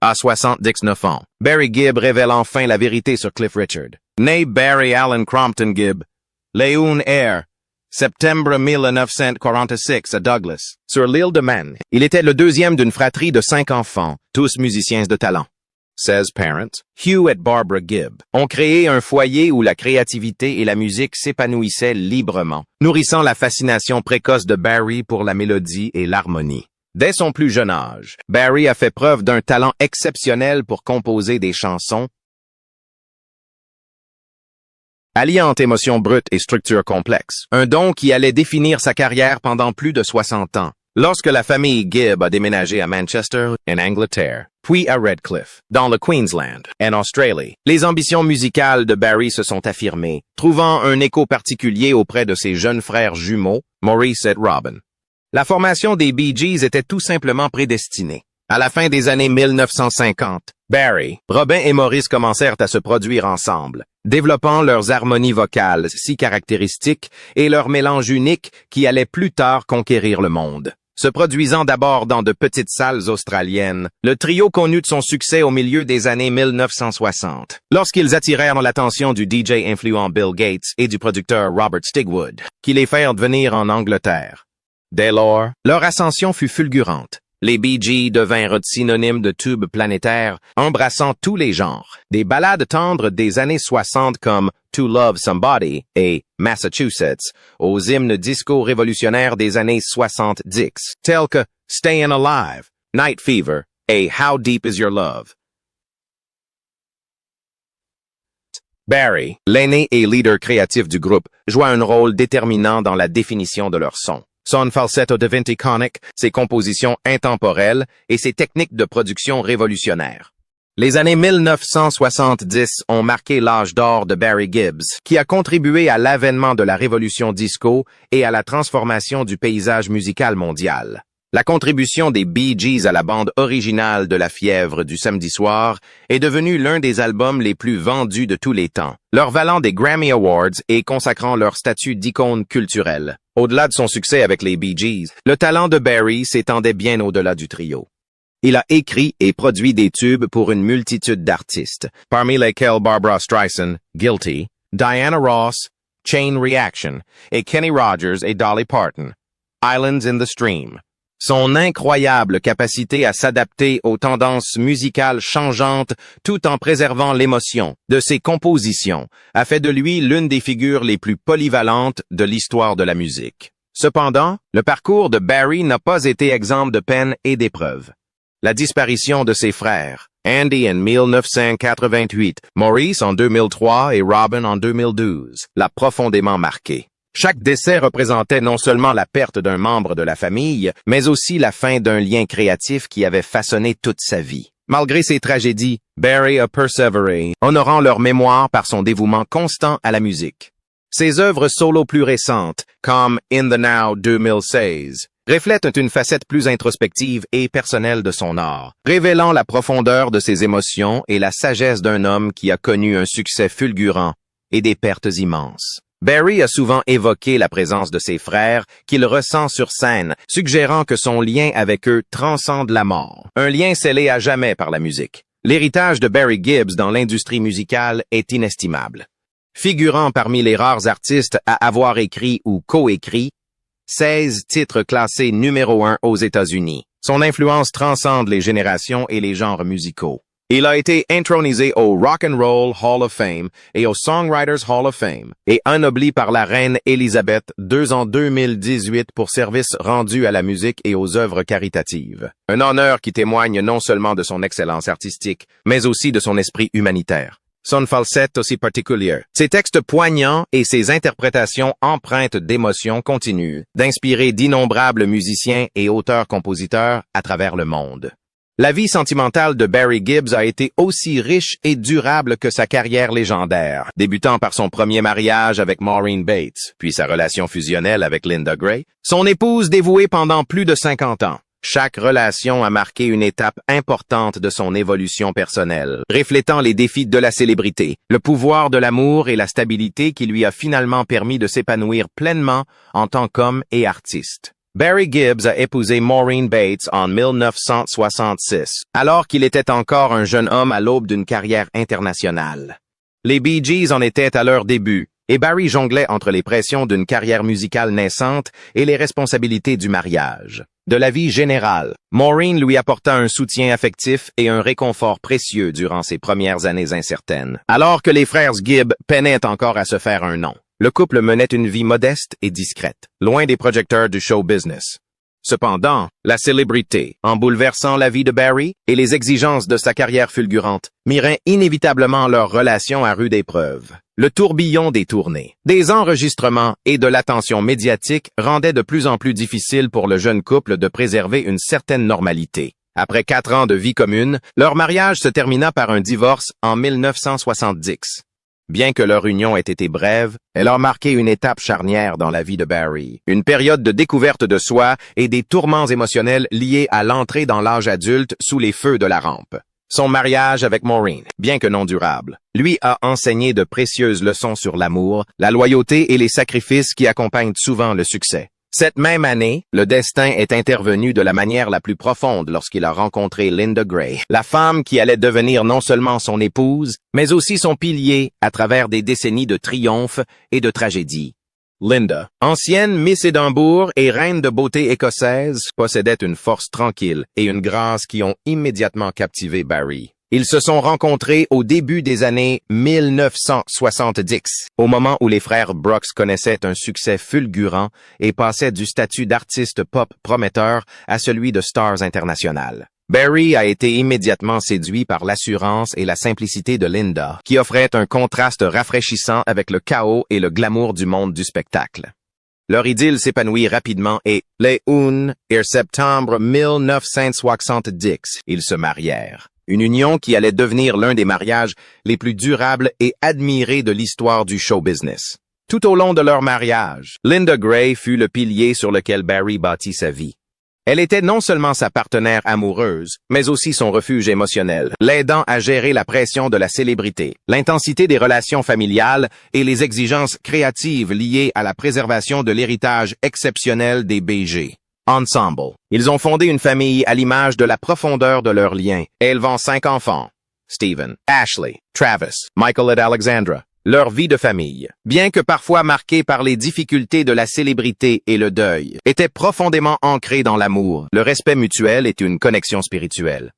À 79 ans, Barry Gibb révèle enfin la vérité sur Cliff Richard. Né Barry Allen Crompton Gibb, Leon Air, septembre 1946 à Douglas, sur l'île de Man. Il était le deuxième d'une fratrie de 5 enfants, tous musiciens de talent. 16 parents, Hugh et Barbara Gibb, ont créé un foyer où la créativité et la musique s'épanouissaient librement, nourrissant la fascination précoce de Barry pour la mélodie et l'harmonie. Dès son plus jeune âge, Barry a fait preuve d'un talent exceptionnel pour composer des chansons alliant émotions brutes et structures complexes, un don qui allait définir sa carrière pendant plus de 60 ans. Lorsque la famille Gibb a déménagé à Manchester, en Angleterre, puis à Redcliffe, dans le Queensland, en Australie, les ambitions musicales de Barry se sont affirmées, trouvant un écho particulier auprès de ses jeunes frères jumeaux, Maurice et Robin. La formation des Bee Gees était tout simplement prédestinée. À la fin des années 1950, Barry, Robin et Maurice commencèrent à se produire ensemble, développant leurs harmonies vocales si caractéristiques et leur mélange unique qui allait plus tard conquérir le monde. Se produisant d'abord dans de petites salles australiennes, le trio connut de son succès au milieu des années 1960, lorsqu'ils attirèrent l'attention du DJ influent Bill Gates et du producteur Robert Stigwood, qui les firent venir en Angleterre. Dès lors, leur ascension fut fulgurante. Les Bee Gees devinrent synonymes de tubes planétaires, embrassant tous les genres. Des ballades tendres des années 60 comme To Love Somebody et Massachusetts, aux hymnes disco-révolutionnaires des années 70, tels que Stayin' Alive, Night Fever et How Deep Is Your Love. Barry, l'aîné et leader créatif du groupe, joua un rôle déterminant dans la définition de leur son. Son falsetto devint iconique, ses compositions intemporelles et ses techniques de production révolutionnaires. Les années 1970 ont marqué l'âge d'or de Barry Gibb, qui a contribué à l'avènement de la révolution disco et à la transformation du paysage musical mondial. La contribution des Bee Gees à la bande originale de La Fièvre du samedi soir est devenue l'un des albums les plus vendus de tous les temps, leur valant des Grammy Awards et consacrant leur statut d'icône culturelle. Au-delà de son succès avec les Bee Gees, le talent de Barry s'étendait bien au-delà du trio. Il a écrit et produit des tubes pour une multitude d'artistes, parmi lesquels Barbra Streisand, Guilty, Diana Ross, Chain Reaction, et Kenny Rogers et Dolly Parton, Islands in the Stream. Son incroyable capacité à s'adapter aux tendances musicales changeantes tout en préservant l'émotion de ses compositions a fait de lui l'une des figures les plus polyvalentes de l'histoire de la musique. Cependant, le parcours de Barry n'a pas été exempt de peine et d'épreuves. La disparition de ses frères, Andy en 1988, Maurice en 2003 et Robin en 2012, l'a profondément marqué. Chaque décès représentait non seulement la perte d'un membre de la famille, mais aussi la fin d'un lien créatif qui avait façonné toute sa vie. Malgré ces tragédies, Barry a persévéré, honorant leur mémoire par son dévouement constant à la musique. Ses œuvres solo plus récentes, comme In the Now 2016, reflètent une facette plus introspective et personnelle de son art, révélant la profondeur de ses émotions et la sagesse d'un homme qui a connu un succès fulgurant et des pertes immenses. Barry a souvent évoqué la présence de ses frères qu'il ressent sur scène, suggérant que son lien avec eux transcende la mort. Un lien scellé à jamais par la musique. L'héritage de Barry Gibb dans l'industrie musicale est inestimable. Figurant parmi les rares artistes à avoir écrit ou coécrit 16 titres classés numéro 1 aux États-Unis. Son influence transcende les générations et les genres musicaux. Il a été intronisé au Rock and Roll Hall of Fame et au Songwriters Hall of Fame et anobli par la reine Élisabeth II en 2018 pour services rendus à la musique et aux œuvres caritatives. Un honneur qui témoigne non seulement de son excellence artistique, mais aussi de son esprit humanitaire. Son falsette aussi particulier. Ses textes poignants et ses interprétations empreintes d'émotion continuent d'inspirer d'innombrables musiciens et auteurs-compositeurs à travers le monde. La vie sentimentale de Barry Gibb a été aussi riche et durable que sa carrière légendaire, débutant par son premier mariage avec Maureen Bates, puis sa relation fusionnelle avec Linda Gray, son épouse dévouée pendant plus de 50 ans. Chaque relation a marqué une étape importante de son évolution personnelle, reflétant les défis de la célébrité, le pouvoir de l'amour et la stabilité qui lui a finalement permis de s'épanouir pleinement en tant qu'homme et artiste. Barry Gibb a épousé Maureen Bates en 1966, alors qu'il était encore un jeune homme à l'aube d'une carrière internationale. Les Bee Gees en étaient à leur début, et Barry jonglait entre les pressions d'une carrière musicale naissante et les responsabilités du mariage. De la vie générale, Maureen lui apporta un soutien affectif et un réconfort précieux durant ses premières années incertaines. Alors que les frères Gibb peinaient encore à se faire un nom, le couple menait une vie modeste et discrète, loin des projecteurs du show business. Cependant, la célébrité, en bouleversant la vie de Barry et les exigences de sa carrière fulgurante, mirent inévitablement leur relation à rude épreuve. Le tourbillon des tournées, des enregistrements et de l'attention médiatique rendait de plus en plus difficile pour le jeune couple de préserver une certaine normalité. Après 4 ans de vie commune, leur mariage se termina par un divorce en 1970. Bien que leur union ait été brève, elle a marqué une étape charnière dans la vie de Barry, une période de découverte de soi et des tourments émotionnels liés à l'entrée dans l'âge adulte sous les feux de la rampe. Son mariage avec Maureen, bien que non durable, lui a enseigné de précieuses leçons sur l'amour, la loyauté et les sacrifices qui accompagnent souvent le succès. Cette même année, le destin est intervenu de la manière la plus profonde lorsqu'il a rencontré Linda Gray, la femme qui allait devenir non seulement son épouse, mais aussi son pilier à travers des décennies de triomphes et de tragédies. Linda, ancienne Miss Édimbourg et reine de beauté écossaise, possédait une force tranquille et une grâce qui ont immédiatement captivé Barry. Ils se sont rencontrés au début des années 1970, au moment où les frères Brooks connaissaient un succès fulgurant et passaient du statut d'artiste pop prometteur à celui de stars internationales. Barry a été immédiatement séduit par l'assurance et la simplicité de Linda, qui offrait un contraste rafraîchissant avec le chaos et le glamour du monde du spectacle. Leur idylle s'épanouit rapidement et, le 1 septembre 1970, ils se marièrent. Une union qui allait devenir l'un des mariages les plus durables et admirés de l'histoire du show business. Tout au long de leur mariage, Linda Gray fut le pilier sur lequel Barry bâtit sa vie. Elle était non seulement sa partenaire amoureuse, mais aussi son refuge émotionnel, l'aidant à gérer la pression de la célébrité, l'intensité des relations familiales et les exigences créatives liées à la préservation de l'héritage exceptionnel des BG. Ensemble, ils ont fondé une famille à l'image de la profondeur de leurs liens, élevant 5 enfants. Stephen, Ashley, Travis, Michael et Alexandra. Leur vie de famille, bien que parfois marquée par les difficultés de la célébrité et le deuil, était profondément ancrée dans l'amour, le respect mutuel et une connexion spirituelle.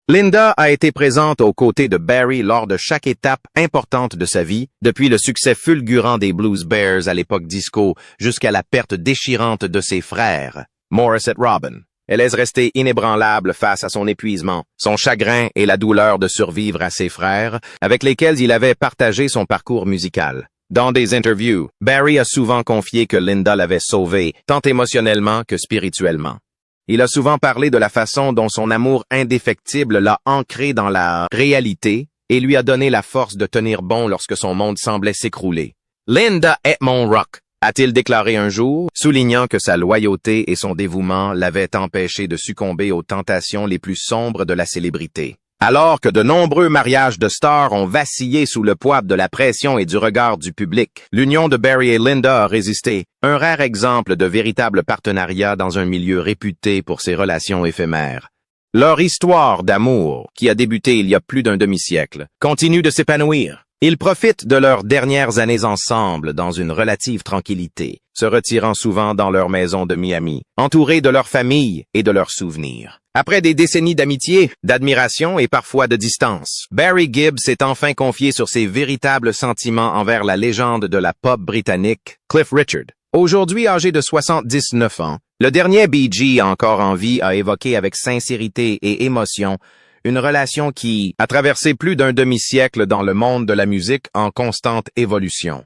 Linda a été présente aux côtés de Barry lors de chaque étape importante de sa vie, depuis le succès fulgurant des Blues Bears à l'époque disco jusqu'à la perte déchirante de ses frères, Morris et Robin. Elle est restée inébranlable face à son épuisement, son chagrin et la douleur de survivre à ses frères, avec lesquels il avait partagé son parcours musical. Dans des interviews, Barry a souvent confié que Linda l'avait sauvé, tant émotionnellement que spirituellement. Il a souvent parlé de la façon dont son amour indéfectible l'a ancré dans la réalité et lui a donné la force de tenir bon lorsque son monde semblait s'écrouler. « Linda est mon rock », a-t-il déclaré un jour, soulignant que sa loyauté et son dévouement l'avaient empêché de succomber aux tentations les plus sombres de la célébrité. Alors que de nombreux mariages de stars ont vacillé sous le poids de la pression et du regard du public, l'union de Barry et Linda a résisté, un rare exemple de véritable partenariat dans un milieu réputé pour ses relations éphémères. Leur histoire d'amour, qui a débuté il y a plus d'un demi-siècle, continue de s'épanouir. Ils profitent de leurs dernières années ensemble dans une relative tranquillité, se retirant souvent dans leur maison de Miami, entourés de leur famille et de leurs souvenirs. Après des décennies d'amitié, d'admiration et parfois de distance, Barry Gibb s'est enfin confié sur ses véritables sentiments envers la légende de la pop britannique, Cliff Richard. Aujourd'hui âgé de 79 ans, le dernier Bee Gee encore en vie a évoqué avec sincérité et émotion une relation qui a traversé plus d'un demi-siècle dans le monde de la musique en constante évolution.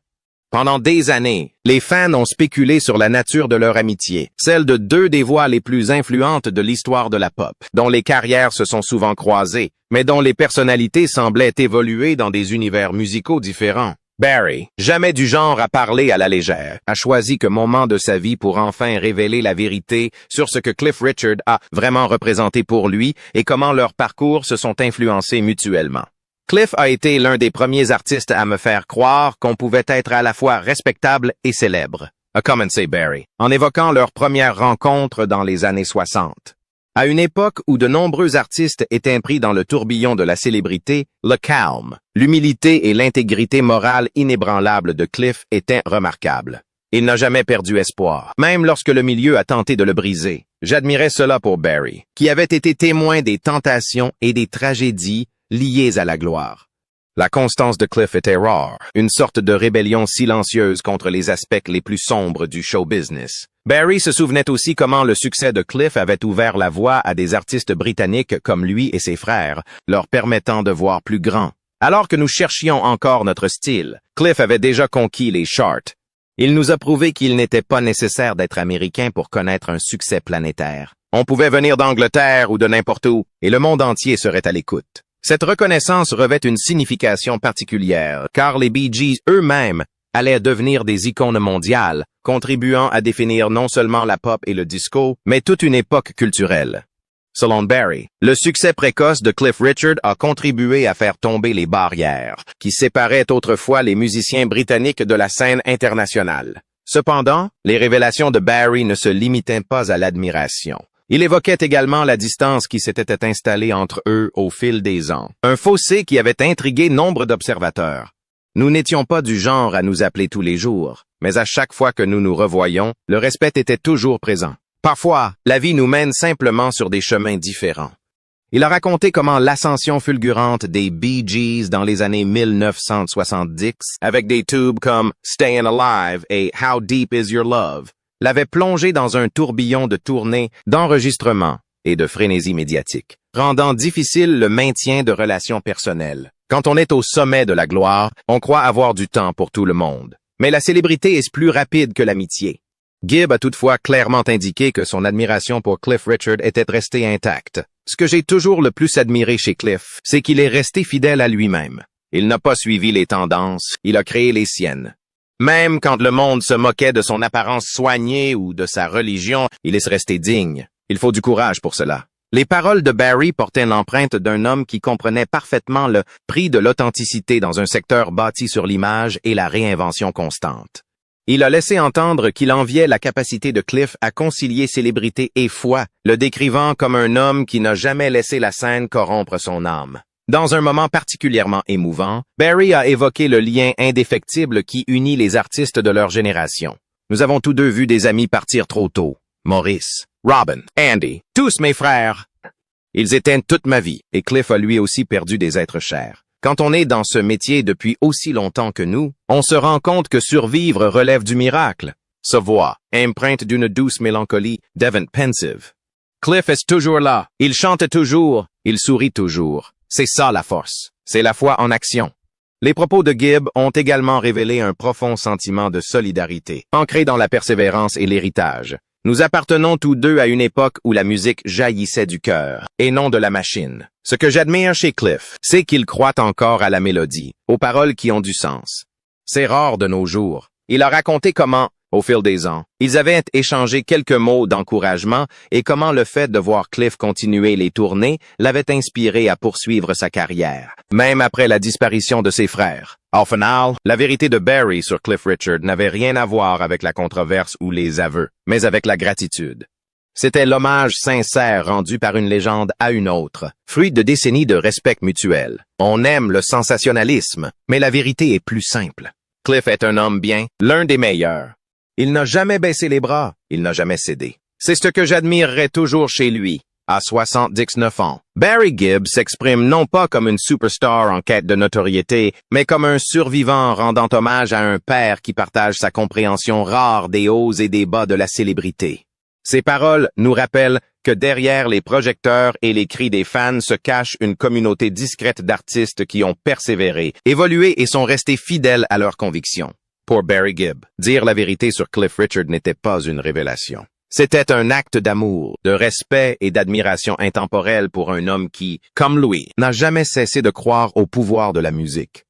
Pendant des années, les fans ont spéculé sur la nature de leur amitié, celle de 2 des voix les plus influentes de l'histoire de la pop, dont les carrières se sont souvent croisées, mais dont les personnalités semblaient évoluer dans des univers musicaux différents. Barry, jamais du genre à parler à la légère, a choisi ce moment de sa vie pour enfin révéler la vérité sur ce que Cliff Richard a vraiment représenté pour lui et comment leurs parcours se sont influencés mutuellement. Cliff a été l'un des premiers artistes à me faire croire qu'on pouvait être à la fois respectable et célèbre. a commencé Barry, en évoquant leur première rencontre dans les années 60. À une époque où de nombreux artistes étaient pris dans le tourbillon de la célébrité, le calme, l'humilité et l'intégrité morale inébranlable de Cliff étaient remarquables. Il n'a jamais perdu espoir, même lorsque le milieu a tenté de le briser. J'admirais cela pour Barry, qui avait été témoin des tentations et des tragédies liées à la gloire. La constance de Cliff était rare, une sorte de rébellion silencieuse contre les aspects les plus sombres du show business. Barry se souvenait aussi comment le succès de Cliff avait ouvert la voie à des artistes britanniques comme lui et ses frères, leur permettant de voir plus grand. Alors que nous cherchions encore notre style, Cliff avait déjà conquis les charts. Il nous a prouvé qu'il n'était pas nécessaire d'être américain pour connaître un succès planétaire. On pouvait venir d'Angleterre ou de n'importe où, et le monde entier serait à l'écoute. Cette reconnaissance revêt une signification particulière, car les Bee Gees eux-mêmes allaient devenir des icônes mondiales, contribuant à définir non seulement la pop et le disco, mais toute une époque culturelle. Selon Barry, le succès précoce de Cliff Richard a contribué à faire tomber les barrières, qui séparaient autrefois les musiciens britanniques de la scène internationale. Cependant, les révélations de Barry ne se limitaient pas à l'admiration. Il évoquait également la distance qui s'était installée entre eux au fil des ans, un fossé qui avait intrigué nombre d'observateurs. Nous n'étions pas du genre à nous appeler tous les jours, mais à chaque fois que nous nous revoyions, le respect était toujours présent. Parfois, la vie nous mène simplement sur des chemins différents. Il a raconté comment l'ascension fulgurante des Bee Gees dans les années 1970, avec des tubes comme Stayin' Alive et How Deep Is Your Love, l'avait plongé dans un tourbillon de tournées, d'enregistrements et de frénésie médiatique, rendant difficile le maintien de relations personnelles. Quand on est au sommet de la gloire, on croit avoir du temps pour tout le monde. Mais la célébrité est plus rapide que l'amitié. Gibb a toutefois clairement indiqué que son admiration pour Cliff Richard était restée intacte. Ce que j'ai toujours le plus admiré chez Cliff, c'est qu'il est resté fidèle à lui-même. Il n'a pas suivi les tendances, il a créé les siennes. Même quand le monde se moquait de son apparence soignée ou de sa religion, il est resté digne. Il faut du courage pour cela. Les paroles de Barry portaient l'empreinte d'un homme qui comprenait parfaitement le prix de l'authenticité dans un secteur bâti sur l'image et la réinvention constante. Il a laissé entendre qu'il enviait la capacité de Cliff à concilier célébrité et foi, le décrivant comme un homme qui n'a jamais laissé la scène corrompre son âme. Dans un moment particulièrement émouvant, Barry a évoqué le lien indéfectible qui unit les artistes de leur génération. Nous avons tous deux vu des amis partir trop tôt. Maurice, Robin, Andy, tous mes frères. Ils éteignent toute ma vie, et Cliff a lui aussi perdu des êtres chers. Quand on est dans ce métier depuis aussi longtemps que nous, on se rend compte que survivre relève du miracle. Sa voix, empreinte d'une douce mélancolie, devint pensive. Cliff est toujours là, il chante toujours, il sourit toujours. C'est ça la force, c'est la foi en action. Les propos de Gibb ont également révélé un profond sentiment de solidarité, ancré dans la persévérance et l'héritage. Nous appartenons tous deux à une époque où la musique jaillissait du cœur, et non de la machine. Ce que j'admire chez Cliff, c'est qu'il croit encore à la mélodie, aux paroles qui ont du sens. C'est rare de nos jours. Il a raconté comment, au fil des ans, ils avaient échangé quelques mots d'encouragement et comment le fait de voir Cliff continuer les tournées l'avait inspiré à poursuivre sa carrière, même après la disparition de ses frères. Au final, la vérité de Barry sur Cliff Richard n'avait rien à voir avec la controverse ou les aveux, mais avec la gratitude. C'était l'hommage sincère rendu par une légende à une autre, fruit de décennies de respect mutuel. On aime le sensationnalisme, mais la vérité est plus simple. Cliff est un homme bien, l'un des meilleurs. Il n'a jamais baissé les bras, il n'a jamais cédé. C'est ce que j'admirerais toujours chez lui, à 79 ans. Barry Gibb s'exprime non pas comme une superstar en quête de notoriété, mais comme un survivant rendant hommage à un père qui partage sa compréhension rare des hauts et des bas de la célébrité. Ces paroles nous rappellent que derrière les projecteurs et les cris des fans se cache une communauté discrète d'artistes qui ont persévéré, évolué et sont restés fidèles à leurs convictions. Pour Barry Gibb, dire la vérité sur Cliff Richard n'était pas une révélation. C'était un acte d'amour, de respect et d'admiration intemporelle pour un homme qui, comme lui, n'a jamais cessé de croire au pouvoir de la musique.